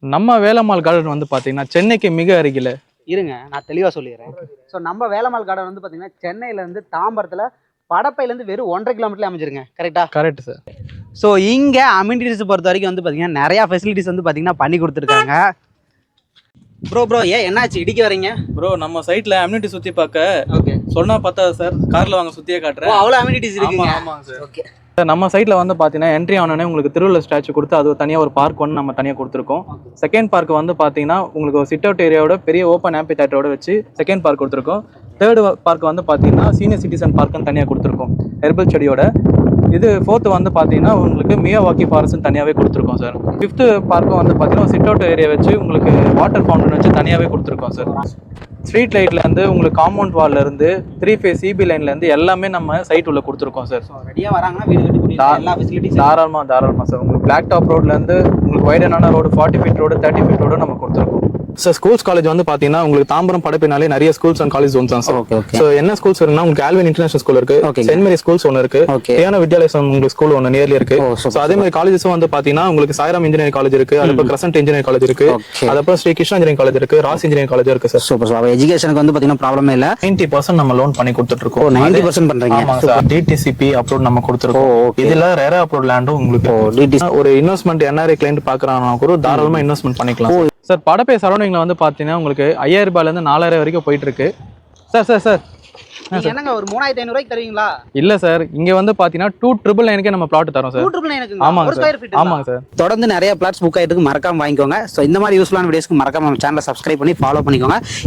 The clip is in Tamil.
நம்ம வேலம்மாள் கார்டன் வந்து பார்த்தீங்கன்னா சென்னைக்கு மிக அருகில். இருங்க நான் தெளிவாக சொல்லிடுறேன். ஸோ நம்ம வேலம்மாள் கார்டன் வந்து பார்த்தீங்கன்னா சென்னையிலேருந்து தாம்பரத்தில் படப்பையிலேருந்து வெறும் 1.5 கிலோமீட்டர்ல அமைஞ்சிருங்க. கரெக்டா? Correct sir. ஸோ இங்கே அம்யூனிட்டிஸ் பொறுத்த வரைக்கும் வந்து பார்த்தீங்கன்னா நிறையா ஃபெசிலிட்டிஸ் வந்து பார்த்தீங்கன்னா பண்ணி கொடுத்துருக்காங்க. ப்ரோ ஏன் என்னாச்சு இடிக்க வரீங்க? ப்ரோ நம்ம சைட்ல அம்யூனிட்டி சுற்றி பார்க்க ஓகே சொன்னா பார்த்தா சார் காரில் வாங்க சுற்றியே காட்டுறேன். அவ்வளோ அம்யூனிட்டிஸ் இருக்குங்க. ஆமாங்க சார். ஓகே சார் நம்ம சைட்டில் வந்து பார்த்தீங்கன்னா என்ட்ரி ஆனோடனே உங்களுக்கு திருவள்ளுவர் ஸ்டாச்சு கொடுத்து அது தனியாக ஒரு பார்க் ஒன்று நம்ம தனியாக கொடுத்துருக்கோம். செகண்ட் பார்க் வந்து பார்த்தீங்கன்னா உங்களுக்கு ஒரு சிட் அவுட் ஏரியாவோட பெரிய ஓப்பன் ஆம்பி தேட்டரோட வச்சு செகண்ட் பார்க் கொடுத்துருக்கோம். தேர்டு பார்க் வந்து பார்த்தீங்கன்னா சீனியர் சிட்டிசன் பார்க்குன்னு தனியாக கொடுத்துருக்கோம் ஹெர்பல் செடியோட. இது ஃபோர்த்து வந்து பார்த்தீங்கன்னா உங்களுக்கு மியாவாக்கி ஃபாரஸ்ட்னு தனியாகவே கொடுத்துருக்கோம் சார். ஃபிஃப்த்து பார்க்கும் வந்து பார்த்தீங்கன்னா சிட் அவுட் ஏரியா வச்சு உங்களுக்கு வாட்டர் ஃபவுண்டன் வச்சு தனியாகவே கொடுத்துருக்கோம் சார். ஸ்ட்ரீட் லைட்லேருந்து உங்களுக்கு காம்பவுண்ட் வால்லேருந்து 3 ஃபேஸ் சிபி லைன்லேருந்து எல்லாமே நம்ம சைட் உள்ள கொடுத்துருக்கோம் சார். ரெடியாக வராங்கன்னா வீடு கட்டி எல்லா ஃபெசிலிட்டிஸ் தாராளமாக சார். உங்களுக்கு பிளாக் டாப் ரோட்லேருந்து உங்களுக்கு வைடனான road 40 feet road 30 feet road நம்ம கொடுத்துருக்கோம் சார். ஸ்கூல்ஸ் காலேஜ் வந்து பார்த்தீங்கன்னா உங்களுக்கு தாம்பரம் படப்பினாலே நிறைய ஸ்கூல்ஸ் அண்ட் காலேஜ் ஒன்று தான் சார். ஸோ என்ன ஸ்கூல்ஸ் இருக்குன்னா உங்களுக்கு ஆல்வின் இன்டர்நேஷனல் ஸ்கூல் இருக்கு, சென்ட் மேரி ஸ்கூல்ஸ் ஒன்று இருக்கு, ஏன வித்யாலயம் உங்களுக்கு ஸ்கூல் ஒன்று நியர்லி இருக்கு. ஸோ அதே மாதிரி காலேஜஸும் வந்து பார்த்தீங்கன்னா உங்களுக்கு சாய்ராம் இன்ஜினியரிங் காலேஜ் இருக்கு, அதுக்கப்புறம் கிரசன்ட் இன்ஜினியரிங் காலேஜ் இருக்கு, அதுக்கப்புறம் ஸ்ரீ கிருஷ்ணா இன்ஜினியரிங் காலேஜ் இருக்கு, ராஸ் இன்ஜினியரிங் காலேஜ் இருக்கு சார். Super sir. எஜுகேஷனுக்கு வந்து பார்த்தீங்கன்னா ப்ராப்ளமே இல்லை. 90% நம்ம லோன் பண்ணி கொடுத்துட்டு இருக்கோம். 90% பண்றீங்க? ஆமாங்க சார். டிடிசிபி அப்ரூவ் நம்ம கொடுத்துருக்கோம். இதுல ரேரா அப்ரூவ் லேண்டும் உங்களுக்கு ஒரு இன்வெஸ்ட்மெண்ட் என்ஆர்ஐ கிளைண்ட் பாக்குறாங்கன்னா கூட தாராளமா இன்வெஸ்ட்மெண்ட் பண்ணிக்கலாம் சார். படப்பை சரௌண்டிங்ல வந்து பாத்தீங்கன்னா உங்களுக்கு 5000 ரூபாயில இருந்து 4000 வரைக்கும் போயிட்டு இருக்கு சார். என்னங்க ஒரு 3500 ரூபாய்க்கு தருவீங்களா? இல்ல சார், இங்க வந்து பாத்தீங்கன்னா 2,999 நம்ம பிளாட் தரோம் சார். 2,999 ஆமாங்க சார். ஆமாங்க சார். தொடர்ந்து நிறைய பிளாட்ஸ் புக் ஆயிட்டு மறக்காம வாங்கிக்கோங்க. ஸோ இந்த மாதிரி யூஸ்ஃபுல்லான வீடியோஸ்க்கு மறக்காம நம்ம சேனலை சப்ஸ்கிரைப் பண்ணி ஃபாலோ பண்ணிக்கோங்க.